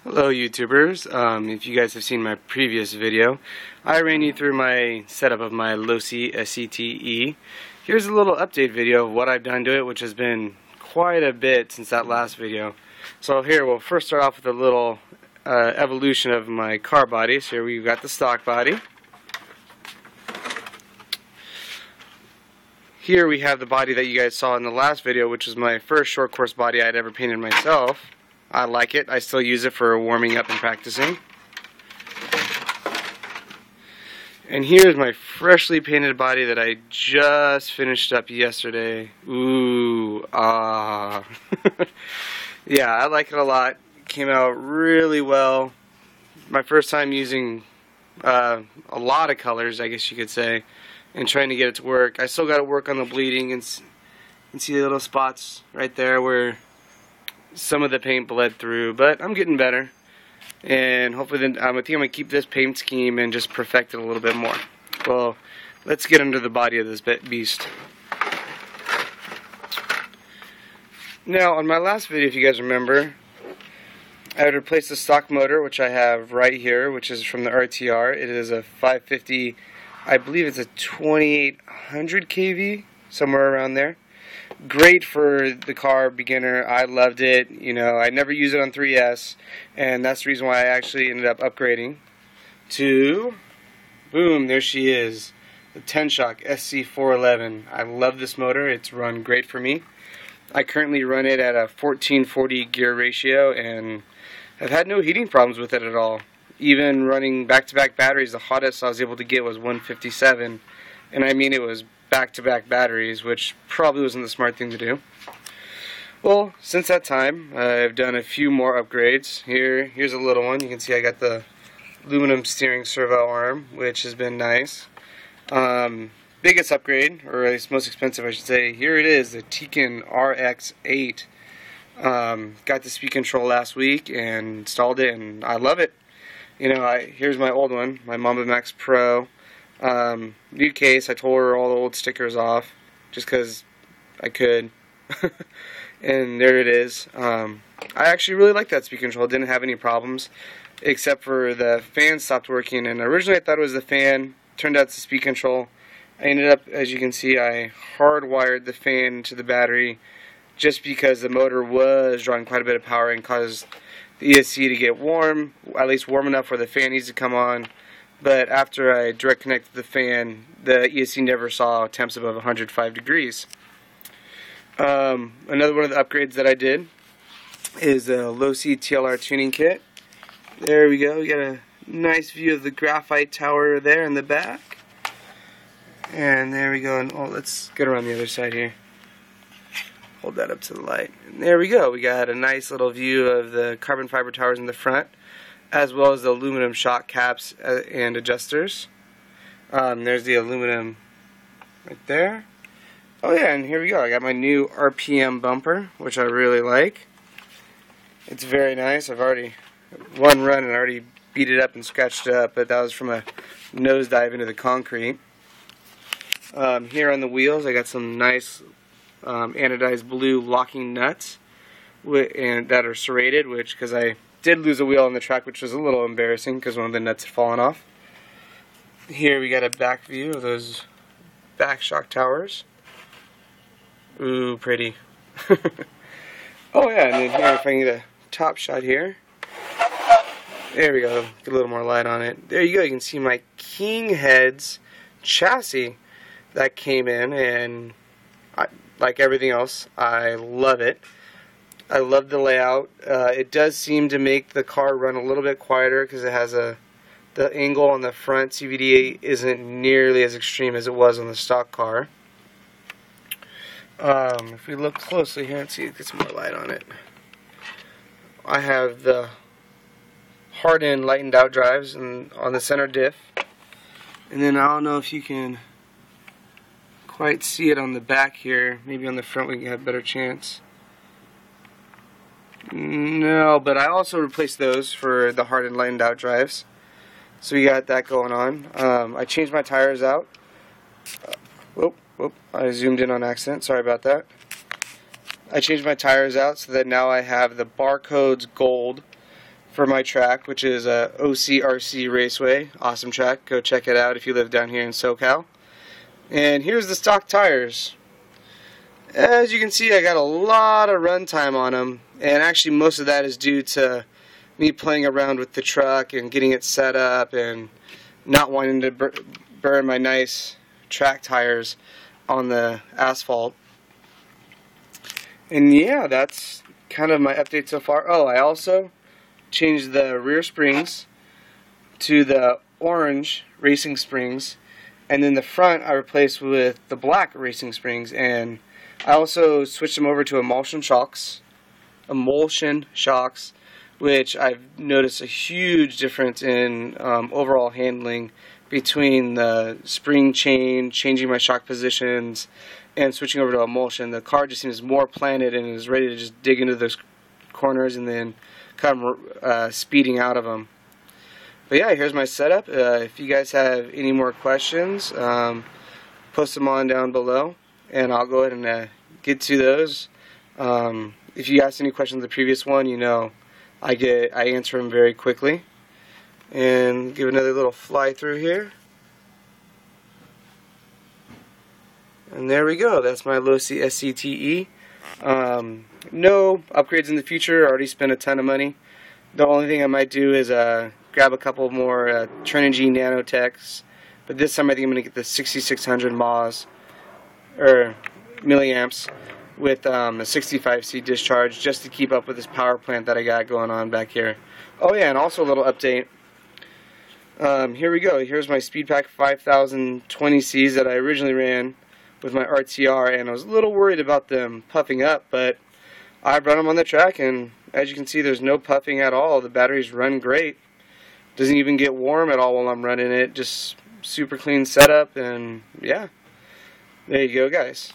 Hello YouTubers, if you guys have seen my previous video, I ran you through my setup of my Losi TEN-SCTE. Here's a little update video of what I've done to it, which has been quite a bit since that last video. So here we'll first start off with a little evolution of my car body. So here we've got the stock body. Here we have the body that you guys saw in the last video, which was my first short course body I'd ever painted myself. I like it. I still use it for warming up and practicing. And here's my freshly painted body that I just finished up yesterday. Ooh, ah. Yeah, I like it a lot. It came out really well. My first time using a lot of colors, I guess you could say, and trying to get it to work. I still got to work on the bleeding, and you can see the little spots right there where some of the paint bled through, but I'm getting better, and hopefully then I think I'm going to keep this paint scheme and just perfect it a little bit more. Well, let's get under the body of this beast. Now, on my last video, if you guys remember, I had replaced the stock motor, which I have right here, which is from the RTR. It is a 550, I believe it's a 2800 kV, somewhere around there. Great for the car beginner. I loved it. You know, I never used it on 3S, and that's the reason why I actually ended up upgrading to, boom, there she is, the Tenshock SC411. I love this motor. It's run great for me. I currently run it at a 1440 gear ratio, and I've had no heating problems with it at all. Even running back-to-back batteries, the hottest I was able to get was 157, and I mean it was back-to-back batteries, which probably wasn't the smart thing to do. Well, since that time, I've done a few more upgrades. Here's a little one. You can see I got the aluminum steering servo arm, which has been nice. Biggest upgrade, or at least most expensive I should say, here it is, the Tekin RX8. Got the speed control last week and installed it, and I love it. You know, here's my old one, my Mamba Max Pro. New case. I tore her all the old stickers off just because I could. And there it is. I actually really like that speed control. Didn't have any problems except for the fan stopped working, and originally I thought it was the fan. Turned out it's the speed control. I ended up, as you can see, I hardwired the fan to the battery just because the motor was drawing quite a bit of power and caused the ESC to get warm, at least warm enough where the fan needs to come on. But after I direct connected the fan, the ESC never saw temps above 105 degrees. Another one of the upgrades that I did is the Losi TLR Tuning Kit. There we go. We got a nice view of the graphite tower there in the back. And there we go. And oh, let's get around the other side here. Hold that up to the light. And there we go. We got a nice little view of the carbon fiber towers in the front, as well as the aluminum shock caps and adjusters. There's the aluminum right there. Oh yeah, and here we go. I got my new RPM bumper, which I really like. It's very nice. I've already one run and already beat it up and scratched it up, but that was from a nosedive into the concrete. Here on the wheels, I got some nice anodized blue locking nuts, and that are serrated, which, because I did lose a wheel on the track, which was a little embarrassing because one of the nuts had fallen off. Here we got a back view of those back shock towers. Ooh, pretty. Oh yeah, and then here, if I can get a top shot here. There we go, get a little more light on it. There you go, you can see my King Headz chassis that came in, and like everything else, I love it. I love the layout. It does seem to make the car run a little bit quieter because it has the angle on the front CVD isn't nearly as extreme as it was on the stock car. If we look closely here and see, get some more light on it. I have the hardened lightened outdrives and on the center diff, and then I don't know if you can quite see it on the back here. Maybe on the front we can have a better chance. No, but I also replaced those for the hardened lightened outdrives. So we got that going on. I changed my tires out. Whoop, I zoomed in on accident. Sorry about that. I changed my tires out so that now I have the Barcodes Gold for my track, which is OCRC Raceway. Awesome track. Go check it out if you live down here in SoCal. And here's the stock tires. As you can see, I got a lot of run time on them, and actually most of that is due to me playing around with the truck and getting it set up and not wanting to burn my nice track tires on the asphalt. And yeah, that's kind of my update so far. Oh, I also changed the rear springs to the orange racing springs, and then the front I replaced with the black racing springs, and I also switched them over to emulsion shocks, which I've noticed a huge difference in overall handling between the spring change, changing my shock positions, and switching over to emulsion. The car just seems more planted and is ready to just dig into those corners and then come speeding out of them. But yeah, here's my setup. If you guys have any more questions, post them on down below, and I'll go ahead and get to those. If you asked any questions in the previous one, you know I answer them very quickly. And give another little fly through here. And there we go. That's my Losi TEN-SCTE. No upgrades in the future. I already spent a ton of money. The only thing I might do is grab a couple more Trinergy Nanotechs. But this time I think I'm going to get the 6600 mAhs, or milliamps, with a 65C discharge, just to keep up with this power plant that I got going on back here. Oh yeah, and also a little update. Here we go. Here's my SpeedPack 5020Cs that I originally ran with my RTR, and I was a little worried about them puffing up, but I run them on the track, and as you can see, there's no puffing at all. The batteries run great. Doesn't even get warm at all while I'm running it. Just super clean setup, and yeah, there you go, guys.